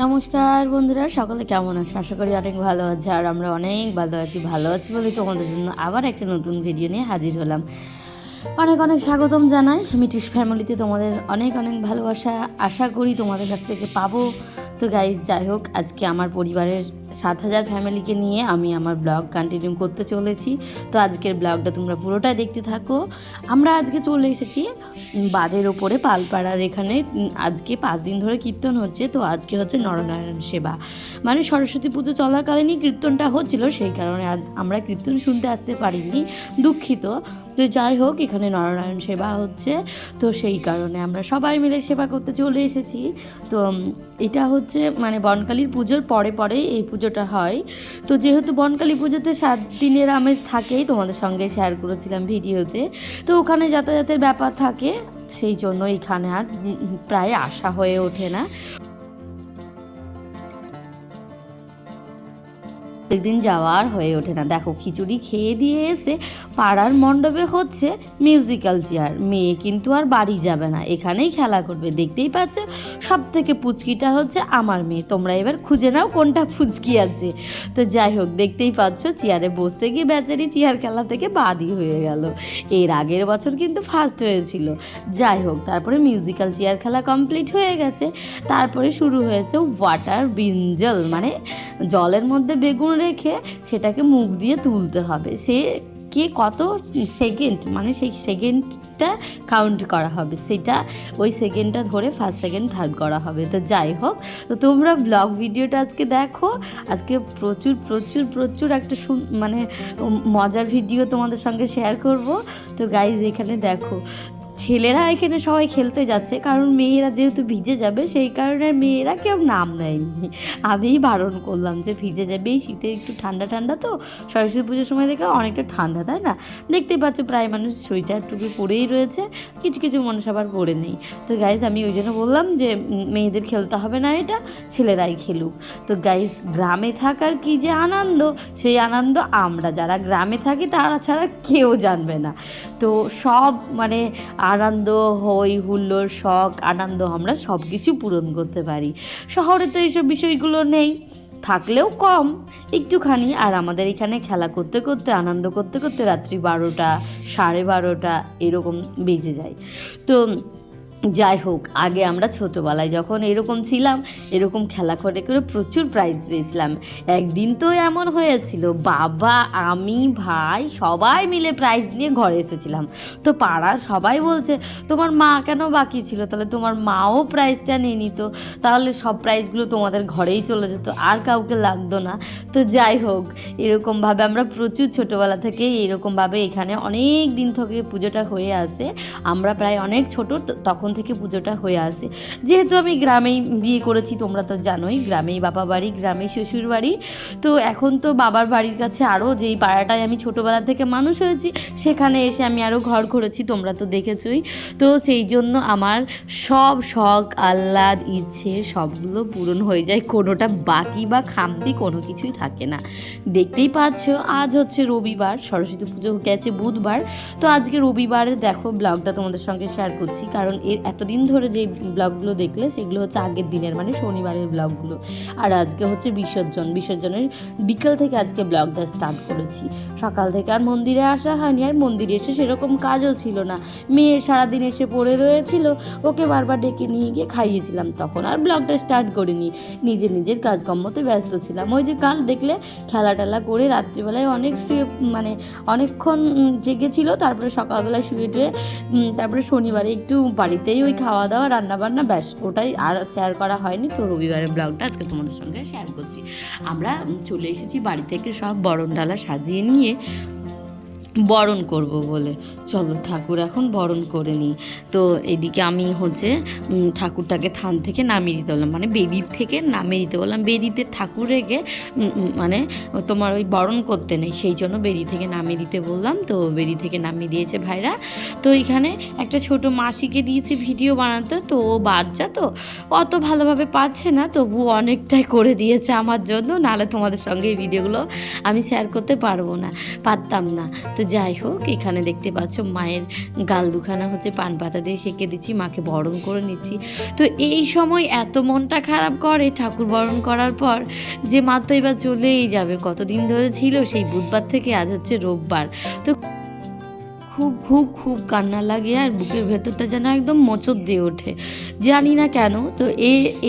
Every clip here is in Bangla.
নমস্কার বন্ধুরা, সকলে কেমন আছে? আশা করি অনেক ভালো আছে। আর আমরা অনেক ভালো আছি বলেই তোমাদের জন্য আবার একটা নতুন ভিডিও নিয়ে হাজির হলাম। অনেক অনেক স্বাগতম জানাই মিটুস ফ্যামিলিতে। তোমাদের অনেক অনেক ভালোবাসা আশা করি তোমাদের কাছ থেকে পাবো। তো গাইজ, যাই হোক, আজকে আমার পরিবারের 7,000 ফ্যামিলিকে নিয়ে আমি আমার ব্লগ কন্টিনিউ করতে চলেছি। তো আজকের ব্লগটা তোমরা পুরোটাই দেখতে থাকো। আমরা আজকে চলে এসেছি বাঁধের ওপরে পালপাড়ার এখানে। আজকে 5 দিন ধরে কীর্তন হচ্ছে। তো আজকে হচ্ছে নরনারায়ণ সেবা, মানে সরস্বতী পুজো চলাকালীনই কীর্তনটা হচ্ছিল, সেই কারণে আমরা কীর্তন শুনতে আসতে পারিনি, দুঃখিত। তো যাই হোক, এখানে নরনারায়ণ সেবা হচ্ছে, তো সেই কারণে আমরা সবাই মিলে সেবা করতে চলে এসেছি। তো এটা হচ্ছে মানে বনকালীর পুজোর পরে পরে এই পুজোটা হয়। তো যেহেতু বনকালী পুজোতে 7 দিনের আমেজ থাকেই, তোমাদের সঙ্গে শেয়ার করেছিলাম ভিডিওতে। তো ওখানে যাতায়াতের ব্যাপার থাকে, সেই জন্য এখানে আর প্রায় আসা হয়ে ওঠে না। একদিন যাওয়ার হয়ে ওঠে না। দেখো, খিচুড়ি খেয়ে দিয়ে এসে পাড়ার মণ্ডপে হচ্ছে মিউজিক্যাল চেয়ার। মেয়ে কিন্তু আর বাড়ি যাবে না, এখানেই খেলা করবে। দেখতেই পাচ্ছ, সব থেকে পুচকিটা হচ্ছে আমার মেয়ে। তোমরা এবার খুঁজে নাও কোনটা পুচকি আছে। তো যাই হোক, দেখতেই পাচ্ছ, চেয়ারে বসতে গিয়ে বেচারি চেয়ার খেলা থেকে বাদই হয়ে গেল। এর আগের বছর কিন্তু ফার্স্ট হয়েছিল। যাই হোক, তারপরে মিউজিক্যাল চেয়ার খেলা কমপ্লিট হয়ে গেছে। তারপরে শুরু হয়েছে ওয়াটার বিঞ্জল, মানে জলের মধ্যে বেগুন রেখে সেটাকে মুখ দিয়ে তুলতে হবে। সে কে কত সেকেন্ড, মানে সেই সেকেন্ডটা কাউন্ট করা হবে, সেটা ওই সেকেন্ডটা ধরে ফার্স্ট সেকেন্ড থার্ড করা হবে। তো যাই হোক, তো তোমরা ব্লগ ভিডিওটা আজকে দেখো। আজকে প্রচুর প্রচুর প্রচুর একটা মানে মজার ভিডিও তোমাদের সঙ্গে শেয়ার করব। তো গাইজ, এখানে দেখো, ছেলেরা এখানে সবাই খেলতে যাচ্ছে, কারণ মেয়েরা যেহেতু ভিজে যাবে, সেই কারণে মেয়েরা কেউ নাম নেয়নি। আমিই বারণ করলাম যে ভিজে যাবে, এই শীতে একটু ঠান্ডা ঠান্ডা, তো সরস্বতী পুজোর সময় দেখে অনেকটা ঠান্ডা, তাই না? দেখতেই পাচ্ছ, প্রায় মানুষ সোয়েটার টুপি পরেই রয়েছে, কিছু কিছু মানুষ আবার পরে নেই। তো গাইজ, আমি ওই জন্য বললাম যে মেয়েদের খেলতে হবে না, এটা ছেলেরাই খেলুক। তো গাইজ, গ্রামে থাকার কি যে আনন্দ, সেই আনন্দ আমরা যারা গ্রামে থাকি তারা ছাড়া কেউ জানবে না। তো সব মানে আনন্দ, হই হুল্লোড়, শখ, আনন্দ আমরা সব কিছু পূরণ করতে পারি। শহরে তো এইসব বিষয়গুলো নেই, থাকলেও কম একটুখানি। আর আমাদের এখানে খেলা করতে করতে, আনন্দ করতে করতে রাত্রি 12টা, 12:30 এরকম বেজে যায়। তো যাই হোক, আগে আমরা ছোটোবেলায় যখন এরকম ছিলাম, এরকম খেলা করে করে প্রচুর প্রাইজ পেয়েছিলাম। একদিন তো এমন হয়েছিল, বাবা, আমি, ভাই সবাই মিলে প্রাইজ নিয়ে ঘরে এসেছিলাম। তো পাড়ার সবাই বলছে, তোমার মা কেন বাকি ছিল? তাহলে তোমার মাও প্রাইজটা নিয়ে নিত, তাহলে সব প্রাইজগুলো তোমাদের ঘরেই চলে যেত, আর কাউকে লাগতো না। তো যাই হোক, এরকমভাবে আমরা প্রচুর ছোটোবেলা থেকেই এরকমভাবে এখানে অনেক দিন থেকে পুজোটা হয়ে আসে। আমরা প্রায় অনেক ছোটো তখন থেকে পুজোটা হয়ে আসে। যেহেতু আমি গ্রামেই বিয়ে করেছি, তোমরা তো জানোই, গ্রামেই বাবা বাড়ি, গ্রামেই শ্বশুর বাড়ি। তো এখন তো বাবার বাড়ির কাছে আরও, যেই পাড়াটায় আমি ছোটোবেলা থেকে মানুষ হয়েছি, সেখানে এসে আমি আরও ঘর করেছি, তোমরা তো দেখেছই। তো সেই জন্য আমার সব শখ, আহ্লাদ, ইচ্ছে সবগুলো পূরণ হয়ে যায়, কোনোটা বাকি বা খামতি কোনো কিছুই থাকে না। দেখতেই পাচ্ছ, আজ হচ্ছে রবিবার, সরস্বতী পুজো গেছে বুধবার। তো আজকে রবিবারে দেখো ব্লগটা তোমাদের সঙ্গে শেয়ার করছি, কারণ এতদিন ধরে যে ব্লগগুলো দেখলে সেগুলো হচ্ছে আগের দিনের, মানে শনিবারের ব্লগগুলো। আর আজকে হচ্ছে বিসর্জনের বিকেল থেকে আজকে ব্লগটা স্টার্ট করেছি। সকাল থেকে আর মন্দিরে আসা হয়নি, আর মন্দিরে এসে সেরকম কাজও ছিল না। মেয়ে সারাদিন এসে পড়ে রয়েছিল, ওকে বারবার ডেকে নিয়ে গিয়ে খাইয়েছিলাম, তখন আর ব্লগটা স্টার্ট করিনি। নিজের কাজকর্মতে ব্যস্ত ছিলাম। ওই যে কাল দেখলে খেলা টেলা করে রাত্রিবেলায় অনেক শুয়ে, মানে অনেকক্ষণ জেগেছিল, তারপরে সকালবেলায় শুয়ে টুয়ে, তারপরে শনিবারে একটু বাড়িতেই ওই খাওয়া দাওয়া, রান্নাবান্না, ব্যাস, ওটাই, আর শেয়ার করা হয়নি। তো রবিবারের ব্লগটা আজকে তোমাদের সঙ্গে শেয়ার করছি। আমরা চলে এসেছি বাড়ি থেকে সব বরণ ডালা সাজিয়ে নিয়ে বরণ করব বলে। চলো, ঠাকুর এখন বরণ করে নিই। তো এদিকে আমি হচ্ছে ঠাকুরটাকে থান থেকে নামিয়ে দিতে বললাম, মানে বেদির থেকে নামিয়ে দিতে বললাম। বেদিতে ঠাকুর রেখে মানে তোমার ওই বরণ করতে নেই, সেই জন্য বেদি থেকে নামিয়ে দিতে বললাম। তো বেদি থেকে নামিয়ে দিয়েছে ভাইরা। তো এখানে একটা ছোট মাসিকে দিয়েছি ভিডিও বানাতে, তো ও বাচ্চা তো অত ভালোভাবে পাচ্ছে না, তবু অনেকটাই করে দিয়েছে আমার জন্য, নাহলে তোমাদের সঙ্গে এই ভিডিওগুলো আমি শেয়ার করতে পারতাম না। তো যাই হোক, এখানে দেখতে পাচ্ছ মায়ের গাল দুখানা হচ্ছে পান পাতা দিয়ে সেঁকে দিচ্ছি, মাকে বরণ করে নিচ্ছি। তো এই সময় এত মনটা খারাপ করে ঠাকুর বরণ করার পর, যে মা তো এবার চলেই যাবে, কতদিন ধরে ছিল, সেই বুধবার থেকে আজ হচ্ছে রোববার। তো খুব খুব খুব কান্না লাগে আর বুকের ভেতরটা যেন একদম মোচড় দিয়ে ওঠে, জানি না কেন। তো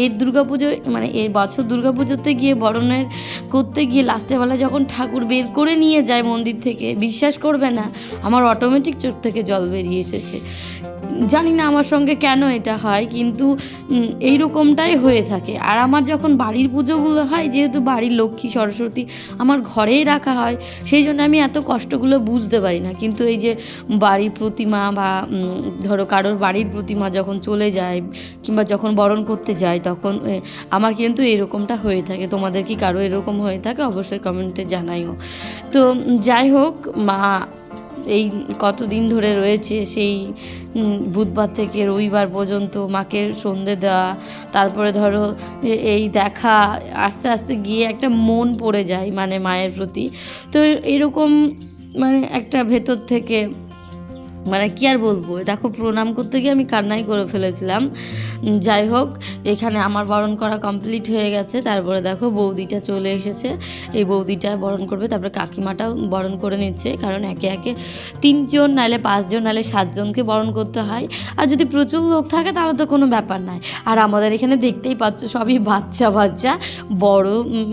এর দুর্গাপুজো মানে এর বছর দুর্গাপুজোতে গিয়ে বরণের করতে গিয়ে লাস্টের বেলা যখন ঠাকুর বের করে নিয়ে যায় মন্দির থেকে, বিশ্বাস করবে না আমার অটোমেটিক চোখ থেকে জল বেরিয়ে এসেছে। জানি না আমার সঙ্গে কেন এটা হয়, কিন্তু এই রকমটাই হয়ে থাকে। আর আমার যখন বাড়ির পুজোগুলো হয়, যেহেতু বাড়ির লক্ষ্মী সরস্বতী আমার ঘরেই রাখা হয়, সেই জন্য আমি এত কষ্টগুলো বুঝতে পারি না। কিন্তু এই যে বাড়ির প্রতিমা বা ধরো কারোর বাড়ির প্রতিমা যখন চলে যায় কিংবা যখন বরণ করতে যায়, তখন আমার কিন্তু এরকমটা হয়ে থাকে। তোমাদের কি কারো এরকম হয়ে থাকে অবশ্যই কমেন্টে জানাইও। তো যাই হোক, মা এই কতদিন ধরে রয়েছে, সেই বুধবার থেকে রবিবার পর্যন্ত মাকে সন্ধে দেওয়া, তারপরে ধরো এই দেখা, আস্তে আস্তে গিয়ে একটা মন পড়ে যায় মানে মায়ের প্রতি। তো এরকম মানে একটা ভেতর থেকে মানে কি আর বলবো, দেখো প্রণাম করতে গিয়ে আমি কান্নাই করে ফেলেছিলাম। যাই হোক, এখানে আমার বরণ করা কমপ্লিট হয়ে গেছে। তারপরে দেখো বৌদিটা চলে এসেছে, এই বৌদিটা বরণ করবে, তারপরে কাকিমাটাও বরণ করে নিচ্ছে, কারণ একে একে 3 জন নাহলে 5 জন নাহলে 7 জনকে বরণ করতে হয়। আর যদি প্রচুর লোক থাকে তাহলে তো কোনো ব্যাপার নাই। আর আমাদের এখানে দেখতেই পাচ্ছ সবই বাচ্চা বাচ্চা, বড়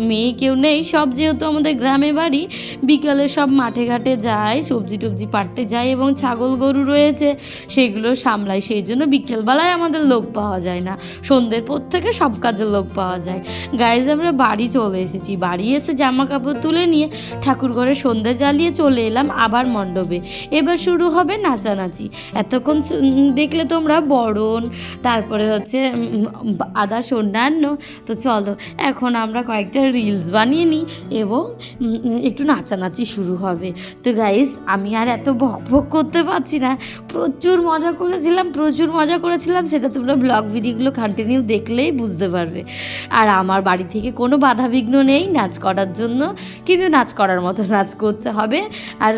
মেয়ে কেউ নেই। সব যেহেতু আমাদের গ্রামে বাড়ি, বিকালে সব মাঠে ঘাটে যায়, সবজি টবজি পাড়তে যায় এবং ছাগল গরু রয়েছে সেগুলো সামলায়, সেই জন্য বিকেলবেলায় আমাদের লোক পাওয়া যায় না, সন্ধ্যের পর থেকে সব কাজের লোক পাওয়া যায়। গাইজ আমরা বাড়ি চলে এসেছি, বাড়ি এসে জামা কাপড় তুলে নিয়ে ঠাকুর ঘরে সন্ধ্যা জ্বালিয়ে চলে এলাম আবার মণ্ডপে। এবার শুরু হবে নাচানাচি। এতক্ষণ দেখলে তোমরা বরণ, তারপরে হচ্ছে আদার্স অন্যান্য। তো চলো এখন আমরা কয়েকটা রিলস বানিয়ে নিই এবং একটু নাচানাচি শুরু হবে। তো গাইজ আমি আর এত বক বক করতে পারছি না, প্রচুর মজা করেছিলাম, সেটা তোমরা ব্লগ ভিডিওগুলো কন্টিনিউ দেখলেই বুঝতে পারবে। আর আমার বাড়ি থেকে কোনো বাধাবিঘ্ন নেই নাচ করার জন্য, কিন্তু নাচ করার মতো নাচ করতে হবে। আর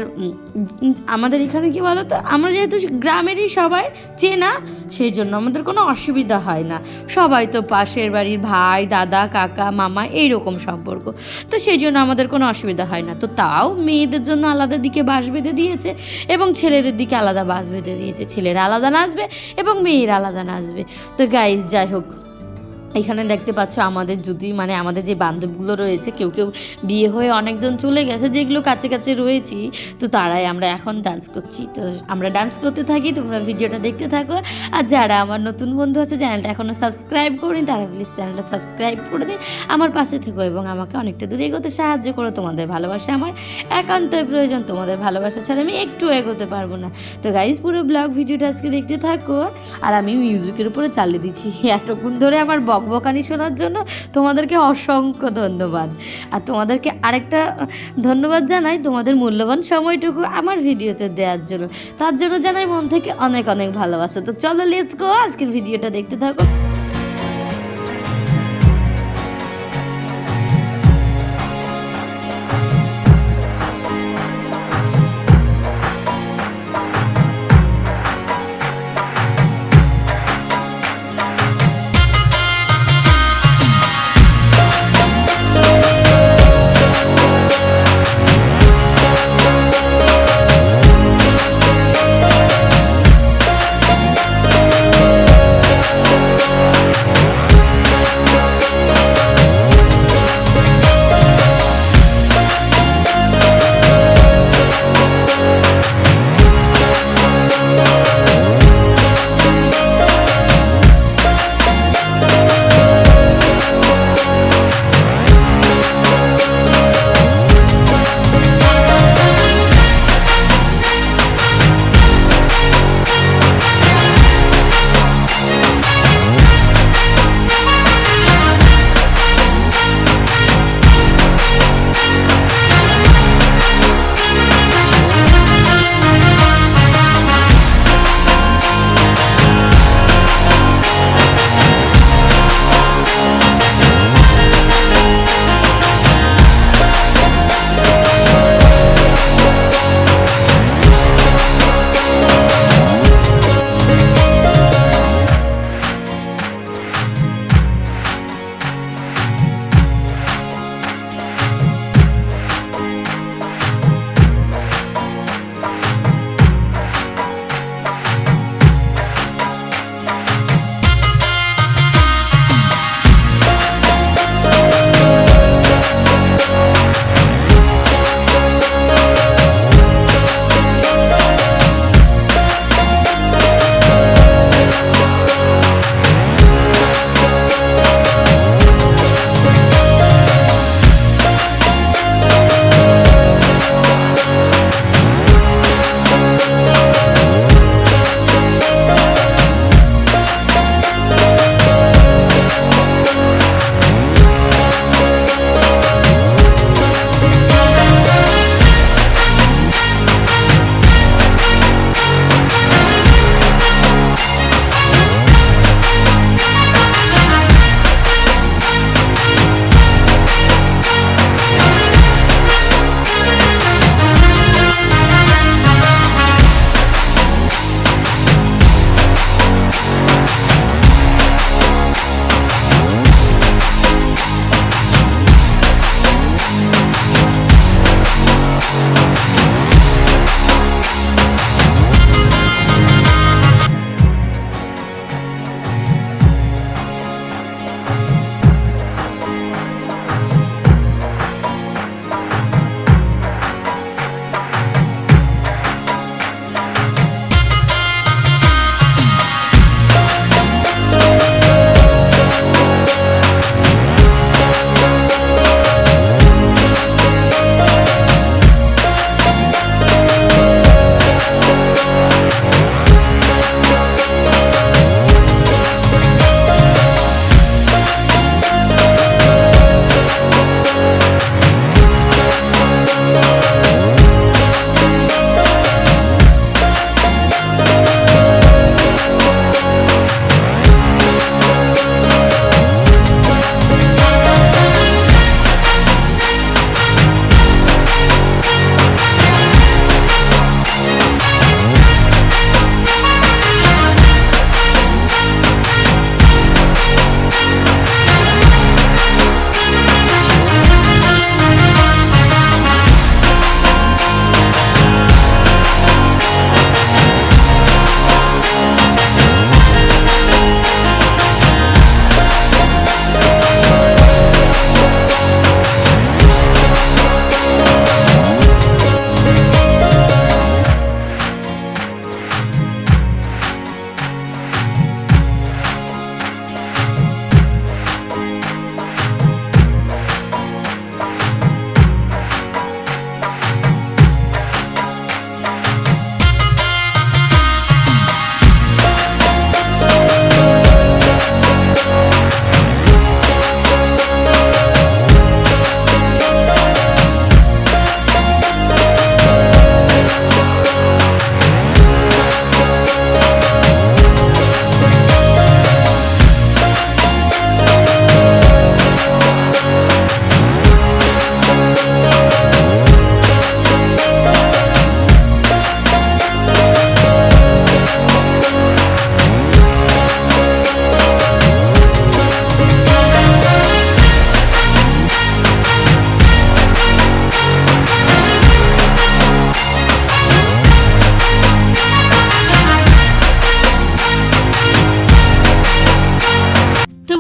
আমাদের এখানে কি বলো তো, আমরা যেহেতু গ্রামেরই সবাই চেনা, সেই জন্য আমাদের কোনো অসুবিধা হয় না। সবাই তো পাশের বাড়ির ভাই, দাদা, কাকা, মামা এইরকম সম্পর্ক, তো সেই জন্য আমাদের কোনো অসুবিধা হয় না। তো তাও মেয়েদের জন্য আলাদা দিকে বাঁশ বেঁধে দিয়েছে এবং ছেলেদের দিকে আলাদা বাঁশ বেঁধে দিয়েছে, ছেলেরা আলাদা নাচবে এবং মেয়েরা আলাদা নাচবে। তো গাইজ যাই হোক, এখানে দেখতে পাচ্ছ আমাদের যদি মানে আমাদের যে বান্ধবীগুলো রয়েছে, কেউ কেউ বিয়ে হয়ে অনেকজন চলে গেছে, যেগুলো কাছে কাছে রয়েছি, তো তারাই আমরা এখন ডান্স করছি। তো আমরা ডান্স করতে থাকি, তোমরা ভিডিওটা দেখতে থাকো। আর যারা আমার নতুন বন্ধু আছে, চ্যানেলটা এখনও সাবস্ক্রাইব করিনি, তারা প্লিজ চ্যানেলটা সাবস্ক্রাইব করে দিই, আমার পাশে থেকো এবং আমাকে অনেকটা দূরে এগোতে সাহায্য করো। তোমাদের ভালোবাসা আমার একান্তই প্রয়োজন, তোমাদের ভালোবাসা ছাড়া আমি একটু এগোতে পারবো না। তো গাইজ পুরো ব্লগ ভিডিওটা আজকে দেখতে থাকো। আর আমি মিউজিকের উপরে চালিয়ে দিচ্ছি। এতক্ষণ ধরে আমার বকবকানি শোনার জন্য তোমাদেরকে অসংখ্য ধন্যবাদ। আর তোমাদেরকে আরেকটা ধন্যবাদ জানাই, তোমাদের মূল্যবান সময়টুকু আমার ভিডিওতে দেওয়ার জন্য, তার জন্য জানাই মন থেকে অনেক অনেক ভালোবাসা। তো চলো লেটস গো, আজকের ভিডিওটা দেখতে থাকো।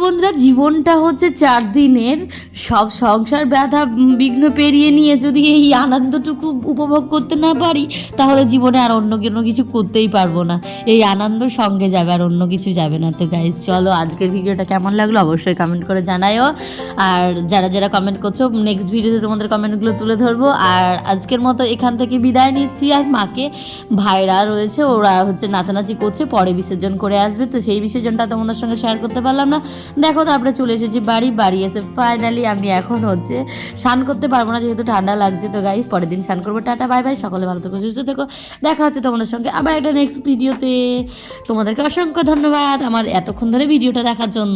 বন্ধুরা, জীবনটা হচ্ছে 4 দিনের, সব সংসার ব্যথা বিঘ্ন পেরিয়ে নিয়ে যদি এই আনন্দটুকু উপভোগ করতে না পারি, তাহলে জীবনে আর অন্য কোনো কিছু করতেই পারবো না। এই আনন্দ সঙ্গে যাবে, আর অন্য কিছু যাবে না। তো গাইজ চলো, আজকের ভিডিওটা কেমন লাগলো অবশ্যই কমেন্ট করে জানাইও। আর যারা যারা কমেন্ট করছো, নেক্সট ভিডিওতে তোমাদের কমেন্টগুলো তুলে ধরবো। আর আজকের মতো এখান থেকে বিদায় নিচ্ছি। আর মাকে, ভাইরা রয়েছে, ওরা হচ্ছে নাচানাচি করছে, পরে বিসর্জন করে আসবে, তো সেই বিসর্জনটা তোমাদের সঙ্গে শেয়ার করতে পারলাম না। দেখো, তারপরে চলে এসেছি বাড়ি এসে ফাইনালি আমি এখন হচ্ছে স্নান করতে পারবো না, যেহেতু ঠান্ডা লাগছে। তো গাইস, পরের দিন স্নান করবো। টাটা, বাই বাই, সকলে ভালো থেকো, সুস্থ থেকো। দেখা হচ্ছে তোমাদের সঙ্গে আবার একটা নেক্সট ভিডিওতে। তোমাদেরকে অসংখ্য ধন্যবাদ আমার এতক্ষণ ধরে ভিডিওটা দেখার জন্য।